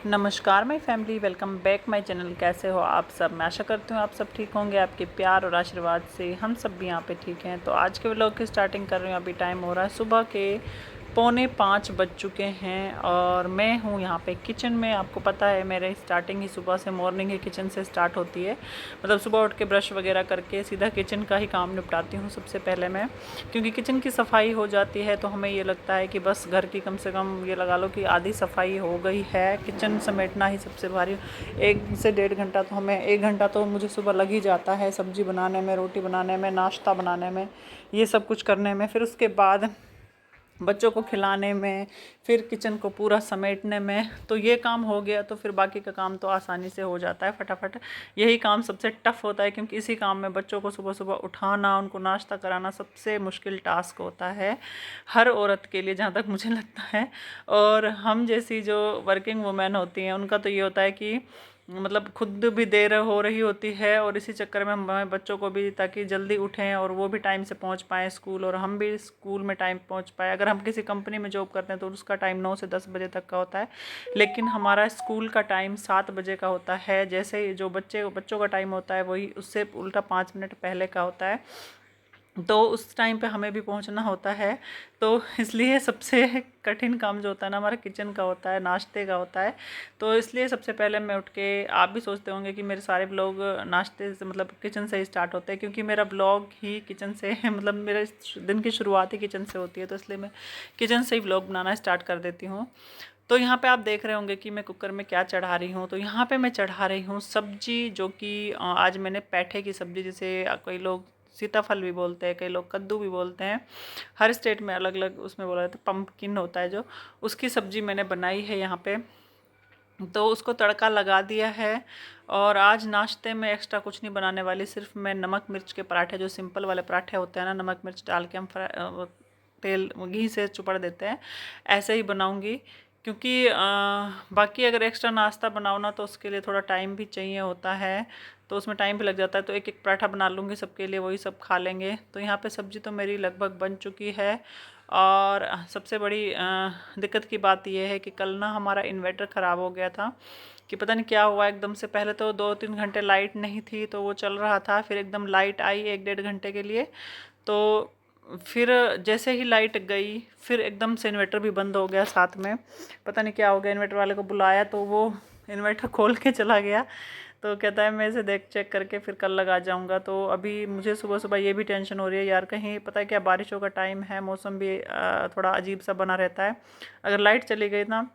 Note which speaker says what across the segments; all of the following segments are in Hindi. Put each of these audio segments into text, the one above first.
Speaker 1: नमस्कार my family, welcome back my channel. कैसे हो आप सब? मैं आशा करती हूँ आप सब ठीक होंगे। आपके प्यार और आशीर्वाद से हम सब भी यहाँ पे ठीक हैं। तो आज के व्लॉग की स्टार्टिंग कर रही हूँ। अभी टाइम हो रहा है सुबह के 4:45 बज चुके हैं और मैं हूँ यहाँ पे किचन में। आपको पता है मेरे स्टार्टिंग ही सुबह से, मॉर्निंग ही किचन से स्टार्ट होती है। मतलब सुबह उठ के ब्रश वगैरह करके सीधा किचन का ही काम निपटाती हूँ सबसे पहले मैं, क्योंकि किचन की सफाई हो जाती है तो हमें ये लगता है कि बस घर की कम से कम ये लगा लो कि आधी सफाई हो गई है। किचन समेटना ही सबसे भारी 1 से 1.5 घंटा तो हमें, 1 घंटा तो मुझे सुबह लग ही जाता है सब्जी बनाने में, रोटी बनाने में, नाश्ता बनाने में, ये सब कुछ करने में। फिर उसके बाद बच्चों को खिलाने में, फिर किचन को पूरा समेटने में। तो ये काम हो गया तो फिर बाकी का काम तो आसानी से हो जाता है फटाफट। यही काम सबसे टफ होता है, क्योंकि इसी काम में बच्चों को सुबह सुबह उठाना, उनको नाश्ता कराना सबसे मुश्किल टास्क होता है हर औरत के लिए, जहाँ तक मुझे लगता है। और हम जैसी जो वर्किंग वुमेन होती हैं उनका तो ये होता है कि मतलब खुद भी देर हो रही होती है और इसी चक्कर में हमें बच्चों को भी, ताकि जल्दी उठें और वो भी टाइम से पहुंच पाएँ स्कूल और हम भी स्कूल में टाइम पहुंच पाए। अगर हम किसी कंपनी में जॉब करते हैं तो उसका टाइम 9 से 10 बजे तक का होता है, लेकिन हमारा स्कूल का टाइम 7 बजे का होता है। जैसे जो बच्चों का टाइम होता है वही उससे उल्टा 5 मिनट पहले का होता है। तो उस टाइम पे हमें भी पहुंचना होता है। तो इसलिए सबसे कठिन काम जो होता है ना हमारा किचन का होता है, नाश्ते का होता है। तो इसलिए सबसे पहले मैं उठ के, आप भी सोचते होंगे कि मेरे सारे ब्लॉग नाश्ते से मतलब किचन से ही स्टार्ट होते हैं, क्योंकि मेरा ब्लॉग ही किचन से है। मतलब मेरे दिन की शुरुआत ही किचन से होती है, तो इसलिए मैं किचन से ही ब्लॉग बनाना स्टार्ट कर देती हूँ। तो यहाँ पे आप देख रहे होंगे कि मैं कुकर में क्या चढ़ा रही हूँ। तो यहाँ पे मैं चढ़ा रही हूँ सब्जी, जो कि आज मैंने पैठे की सब्ज़ी, जिसे कई लोग सीताफल भी बोलते हैं, कई लोग कद्दू भी बोलते हैं, हर स्टेट में अलग अलग उसमें बोला जाता है। पम्पकिन होता है जो, उसकी सब्ज़ी मैंने बनाई है यहाँ पे। तो उसको तड़का लगा दिया है। और आज नाश्ते में एक्स्ट्रा कुछ नहीं बनाने वाली, सिर्फ मैं नमक मिर्च के पराठे, जो सिंपल वाले पराठे होते हैं ना, नमक मिर्च डाल के हम तेल घी से चुपड़ देते हैं, ऐसे ही बनाऊंगी। क्योंकि बाकी अगर एक्स्ट्रा नाश्ता बनाओ ना तो उसके लिए थोड़ा टाइम भी चाहिए होता है, तो उसमें टाइम भी लग जाता है। तो एक एक पराठा बना लूँगी सबके लिए, वही सब खा लेंगे। तो यहाँ पे सब्ज़ी तो मेरी लगभग बन चुकी है। और सबसे बड़ी दिक्कत की बात यह है कि कल ना हमारा इन्वर्टर ख़राब हो गया था, कि पता नहीं क्या हुआ एकदम से। पहले तो 2-3 घंटे लाइट नहीं थी तो वो चल रहा था, फिर एकदम लाइट आई 1-1.5 घंटे के लिए। तो फिर जैसे ही लाइट गई फिर एकदम से इन्वर्टर भी बंद हो गया साथ में। पता नहीं क्या हो गया, इन्वर्टर वाले को बुलाया तो वो इन्वर्टर खोल के चला गया। तो कहता है मैं इसे देख चेक करके फिर कल लगा जाऊंगा। तो अभी मुझे सुबह सुबह ये भी टेंशन हो रही है यार, कहीं पता है क्या, बारिशों का टाइम है, मौसम भी थोड़ा अजीब सा बना रहता है। अगर लाइट चली गई ना,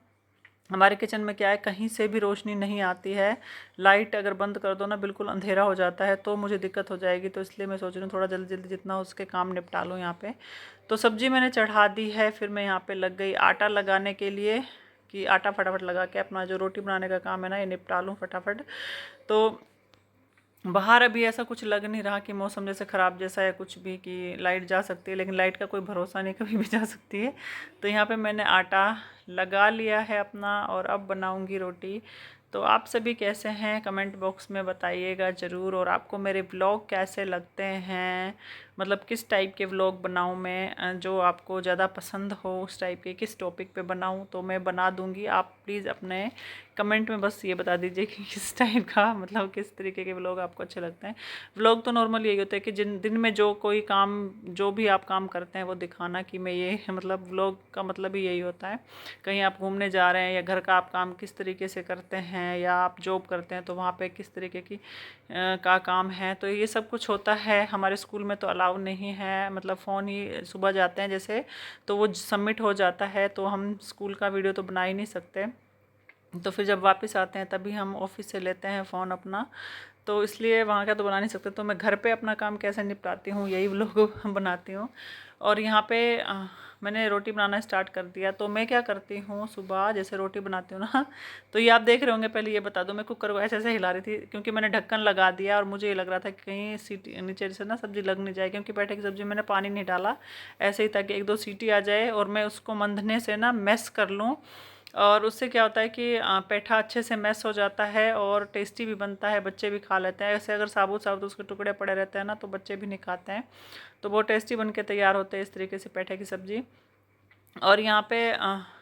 Speaker 1: हमारे किचन में क्या है, कहीं से भी रोशनी नहीं आती है। लाइट अगर बंद कर दो ना, बिल्कुल अंधेरा हो जाता है, तो मुझे दिक्कत हो जाएगी। तो इसलिए मैं सोच रही हूँ थोड़ा जल्दी जल्दी जितना हो उसके काम निपटा लूँ यहाँ पे। तो सब्जी मैंने चढ़ा दी है, फिर मैं यहाँ पे लग गई आटा लगाने के लिए, कि आटा फटाफट लगा के अपना जो रोटी बनाने का काम है ना ये निपटा लूँ फटाफट। तो बाहर अभी ऐसा कुछ लग नहीं रहा कि मौसम जैसे ख़राब जैसा है कुछ भी, कि लाइट जा सकती है, लेकिन लाइट का कोई भरोसा नहीं, कभी भी जा सकती है। तो यहाँ पे मैंने आटा लगा लिया है अपना, और अब बनाऊंगी रोटी। तो आप सभी कैसे हैं कमेंट बॉक्स में बताइएगा ज़रूर। और आपको मेरे ब्लॉग कैसे लगते हैं, मतलब किस टाइप के व्लॉग बनाऊं मैं, जो आपको ज़्यादा पसंद हो उस टाइप के, किस टॉपिक पे बनाऊं तो मैं बना दूंगी। आप प्लीज़ अपने कमेंट में बस ये बता दीजिए कि किस टाइप का, मतलब किस तरीके के व्लॉग आपको अच्छे लगते हैं। व्लॉग तो नॉर्मल यही होता है कि जिन दिन में जो कोई काम, जो भी आप काम करते हैं वो दिखाना, कि मैं ये मतलब व्लॉग का मतलब ही यही होता है। कहीं आप घूमने जा रहे हैं या घर का आप काम किस तरीके से करते हैं, या आप जॉब करते हैं तो वहाँ पे किस तरीके की का काम है, तो ये सब कुछ होता है। हमारे स्कूल में तो अलाउ नहीं है, मतलब फ़ोन ही सुबह जाते हैं जैसे, तो वो सबमिट हो जाता है, तो हम स्कूल का वीडियो तो बना ही नहीं सकते। तो फिर जब वापस आते हैं तभी हम ऑफिस से लेते हैं फ़ोन अपना, तो इसलिए वहाँ का तो बना नहीं सकते। तो मैं घर पे अपना काम कैसे निपटाती हूँ यही व्लॉग बनाती हूँ। और यहाँ पे मैंने रोटी बनाना स्टार्ट कर दिया। तो मैं क्या करती हूँ, सुबह जैसे रोटी बनाती हूँ ना, तो ये आप देख रहे होंगे। पहले ये बता दूँ, मैं कुकर को ऐसे ऐसे हिला रही थी क्योंकि मैंने ढक्कन लगा दिया, और मुझे ये लग रहा था कि कहीं सीटी नीचे से ना सब्ज़ी लग नहीं जाए, क्योंकि पैठे की सब्ज़ी मैंने पानी नहीं डाला, ऐसे ही ताकि 1-2 सीटी आ जाए और मैं उसको मंधने से ना मैश कर लूँ। और उससे क्या होता है कि पेठा अच्छे से मैश हो जाता है और टेस्टी भी बनता है, बच्चे भी खा लेते हैं। ऐसे अगर साबुत साबुत उसके टुकड़े पड़े रहते हैं ना तो बच्चे भी नहीं खाते हैं, तो बहुत टेस्टी बन के तैयार होते हैं इस तरीके से पेठे की सब्ज़ी। और यहाँ पे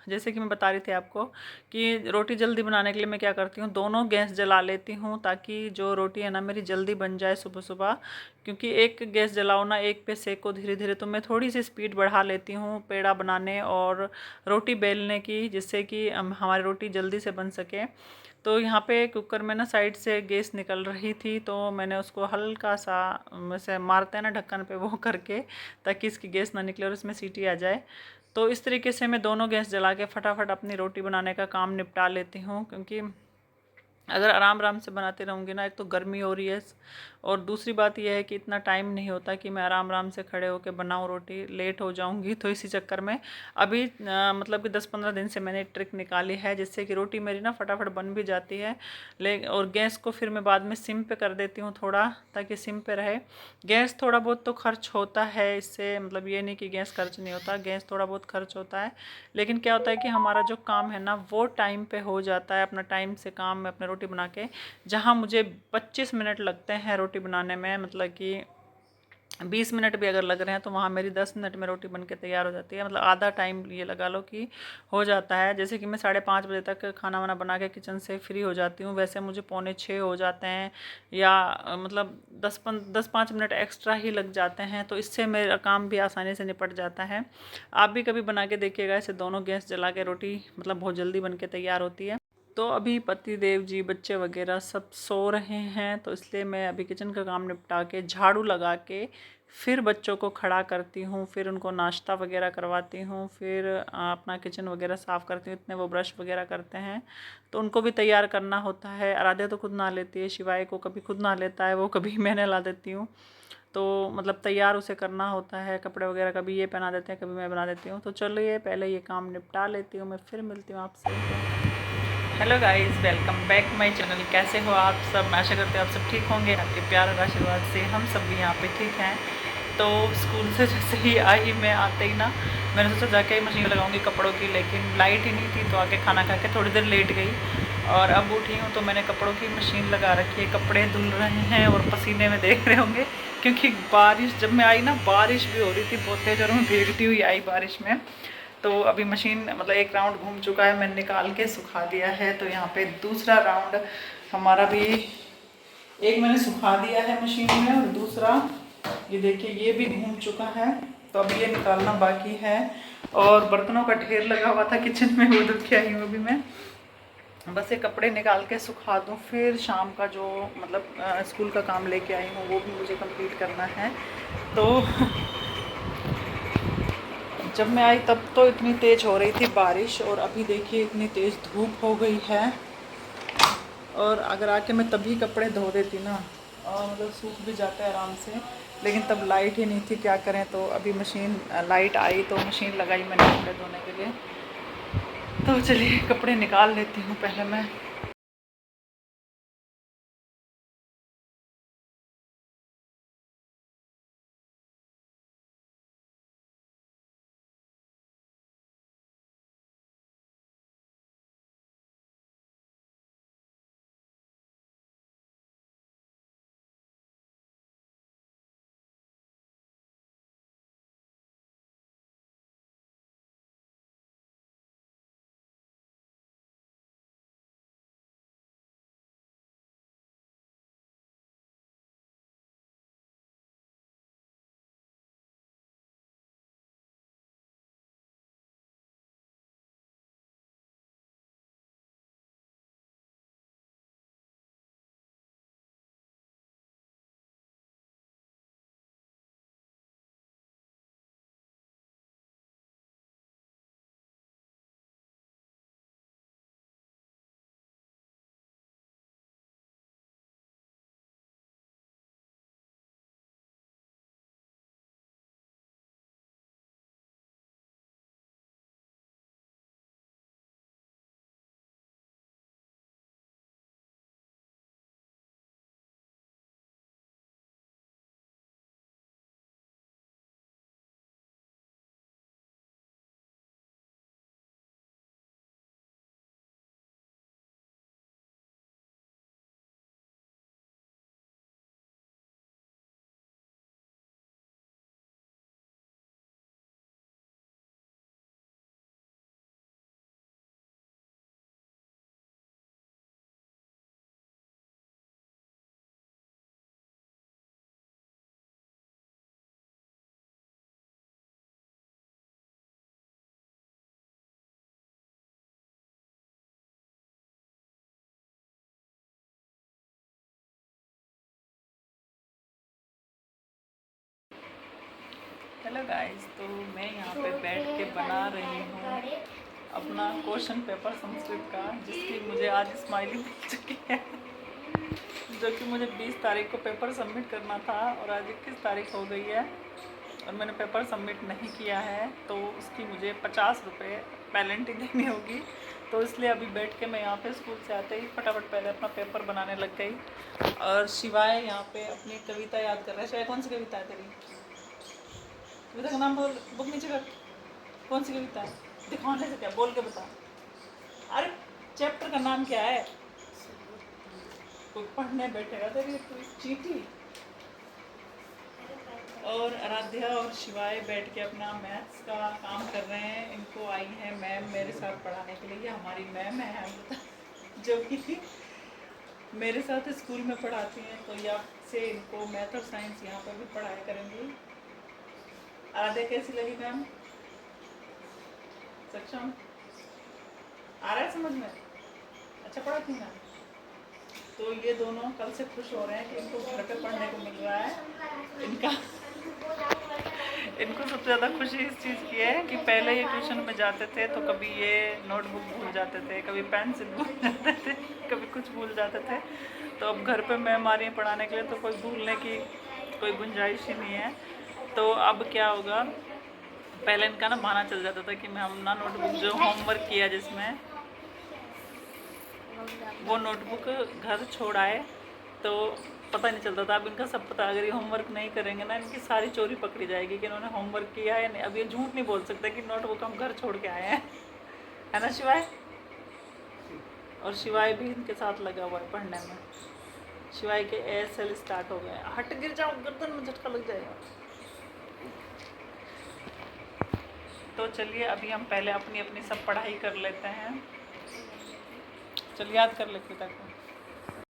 Speaker 1: जैसे कि मैं बता रही थी आपको कि रोटी जल्दी बनाने के लिए मैं क्या करती हूँ, दोनों गैस जला लेती हूँ ताकि जो रोटी है ना मेरी जल्दी बन जाए सुबह सुबह। क्योंकि एक गैस जलाओ ना, एक पे सेको धीरे धीरे, तो मैं थोड़ी सी स्पीड बढ़ा लेती हूँ पेड़ा बनाने और रोटी बेलने की, जिससे कि हमारी रोटी जल्दी से बन सके। तो यहाँ पे कुकर में ना साइड से गैस निकल रही थी, तो मैंने उसको हल्का सा वैसे मारते हैं ना ढक्कन पे, वो करके, ताकि इसकी गैस ना निकले और इसमें सीटी आ जाए। तो इस तरीके से मैं दोनों गैस जला के फटाफट अपनी रोटी बनाने का काम निपटा लेती हूँ। क्योंकि अगर आराम आराम से बनाते रहूँगी ना, एक तो गर्मी हो रही है और दूसरी बात यह है कि इतना टाइम नहीं होता कि मैं आराम आराम से खड़े होकर बनाऊँ रोटी, लेट हो जाऊँगी। तो इसी चक्कर में अभी मतलब कि 10-15 दिन से मैंने ट्रिक निकाली है, जिससे कि रोटी मेरी ना फटाफट बन भी जाती है। ले और गैस को फिर मैं बाद में सिम पे कर देती हूँ थोड़ा, ताकि सिम पे रहे। गैस थोड़ा बहुत तो खर्च होता है इससे, मतलब ये नहीं कि गैस खर्च नहीं होता, गैस थोड़ा बहुत खर्च होता है। लेकिन क्या होता है कि हमारा जो काम है ना वो टाइम पे हो जाता है, अपना टाइम से काम में अपने रोटी बना के, जहाँ मुझे 25 मिनट लगते हैं रोटी बनाने में, मतलब कि 20 मिनट भी अगर लग रहे हैं तो वहाँ मेरी 10 मिनट में रोटी बन के तैयार हो जाती है। मतलब आधा टाइम ये लगा लो कि हो जाता है। जैसे कि मैं 5:30 बजे तक खाना वाना बना के किचन से फ्री हो जाती हूँ, वैसे मुझे 5:45 हो जाते हैं, या मतलब 10-5 मिनट एक्स्ट्रा ही लग जाते हैं। तो इससे मेरा काम भी आसानी से निपट जाता है। आप भी कभी बना के देखिएगा, ऐसे दोनों गैस जला के रोटी मतलब बहुत जल्दी बन के तैयार होती है। तो अभी पति देव जी, बच्चे वगैरह सब सो रहे हैं, तो इसलिए मैं अभी किचन का काम निपटा के झाड़ू लगा के फिर बच्चों को खड़ा करती हूँ, फिर उनको नाश्ता वगैरह करवाती हूँ, फिर अपना किचन वगैरह साफ़ करती हूँ। इतने वो ब्रश वगैरह करते हैं तो उनको भी तैयार करना होता है। आराध्या तो खुद नहा लेती है, शिवाय को कभी खुद नहा लेता है, वो कभी मैं नहला देती हूँ। तो मतलब तैयार उसे करना होता है, कपड़े वगैरह कभी ये पहना देते हैं, कभी मैं बना देती हूँ। तो चलिए पहले ये काम निपटा लेती हूँ, मैं फिर मिलती हूँ आपसे। Hello guys, welcome back my channel. कैसे हो आप सब? मैं आशा करती हूँ आप सब ठीक होंगे। आपके प्यार और आशीर्वाद से हम सब भी यहाँ पे ठीक हैं। तो स्कूल से जैसे ही आई, मैं आते ही ना मैंने सोचा जाके मशीन लगाऊंगी कपड़ों की, लेकिन लाइट ही नहीं थी, तो आके खाना खा के थोड़ी देर लेट गई और अब उठी हूँ। तो मैंने कपड़ों की मशीन लगा रखी है, कपड़े धुल रहे हैं और पसीने में देख रहे होंगे, क्योंकि बारिश जब मैं आई ना, बारिश भी हो रही थी बहुत तेज और मैं भीगती हुई आई बारिश में। तो अभी मशीन मतलब एक राउंड घूम चुका है, मैंने निकाल के सुखा दिया है। तो यहाँ पे दूसरा राउंड हमारा भी, एक मैंने सुखा दिया है मशीन में और दूसरा ये देखिए ये भी घूम चुका है। तो अभी ये निकालना बाकी है और बर्तनों का ढेर लगा हुआ था किचन में, वो धो के आई हूँ अभी मैं। बस ये कपड़े निकाल के सुखा दूँ, फिर शाम का जो मतलब स्कूल का काम लेके आई हूँ वो भी मुझे कंप्लीट करना है। तो जब मैं आई तब तो इतनी तेज़ हो रही थी बारिश, और अभी देखिए इतनी तेज़ धूप हो गई है। और अगर आके मैं तभी कपड़े धो देती ना, और मतलब सूख भी जाते हैं आराम से, लेकिन तब लाइट ही नहीं थी, क्या करें। तो अभी मशीन लाइट आई तो मशीन लगाई मैंने कपड़े धोने के लिए। तो चलिए कपड़े निकाल लेती हूँ पहले मैं। हेलो गाइस, तो मैं यहाँ पे बैठ के बना रही हूँ अपना क्वेश्चन पेपर संस्कृत का, जिसकी मुझे आज स्माइली मिल चुकी है। जो कि मुझे 20 तारीख को पेपर सबमिट करना था और आज 21 तारीख हो गई है और मैंने पेपर सबमिट नहीं किया है, तो उसकी मुझे 50 रुपये पेनल्टी देनी होगी। तो इसलिए अभी बैठ के मैं यहाँ पे स्कूल से आते ही फटाफट पहले अपना पेपर बनाने लग गई। और शिवाय यहाँ पे अपनी कविता याद कर रहा है। शिवाय, कौन सी कविता है तेरी? कविता का नाम बोल, बुक नीचे रख। कौन सी कविता है? दिखाने से क्या, बोल के बता। अरे चैप्टर का नाम क्या है? कोई पढ़ने बैठेगा तेरी कोई चीटी। और आराध्या और शिवाय बैठ के अपना मैथ्स का काम कर रहे हैं। इनको आई है मैम मेरे साथ पढ़ाने के लिए। ये हमारी मैम है जो कि मेरे साथ स्कूल में पढ़ाती हैं, तो यहाँ से इनको मैथ और साइंस यहाँ पर भी पढ़ाया करेंगी। आराध्या कैसी लगी मैम? सक्षम आ रहा है समझ में? अच्छा पढ़ाती हैं मैम। तो ये दोनों कल से खुश हो रहे हैं कि इनको घर पे पढ़ने को मिल रहा है। इनको सबसे ज़्यादा खुशी इस चीज़ की है कि पहले ये ट्यूशन में जाते थे तो कभी ये नोटबुक भूल जाते थे, कभी पेंसिल भूल जाते थे, कभी कुछ भूल जाते थे। तो अब घर पे मैम आ रही है पढ़ाने के लिए, तो कोई भूलने की कोई गुंजाइश ही नहीं है। तो अब क्या होगा, पहले इनका ना बहाना चल जाता था कि मैं हम ना नोटबुक जो होमवर्क किया जिसमें वो नोटबुक घर छोड़ आए तो पता नहीं चलता था। अब इनका सब पता, अगर ये होमवर्क नहीं करेंगे ना, इनकी सारी चोरी पकड़ी जाएगी कि इन्होंने होमवर्क किया है या नहीं। अब ये झूठ नहीं बोल सकते कि नोटबुक हम घर छोड़ के आए हैं, है ना शिवाय? और शिवाय भी इनके साथ लगा हुआ है पढ़ने में। शिवाय के ASL स्टार्ट हो गए। हट, गिर जाओ, गर्दन में झटका लग जाएगा। तो चलिए अभी हम पहले अपनी अपनी सब पढ़ाई कर लेते हैं। चल याद कर ले कविता को।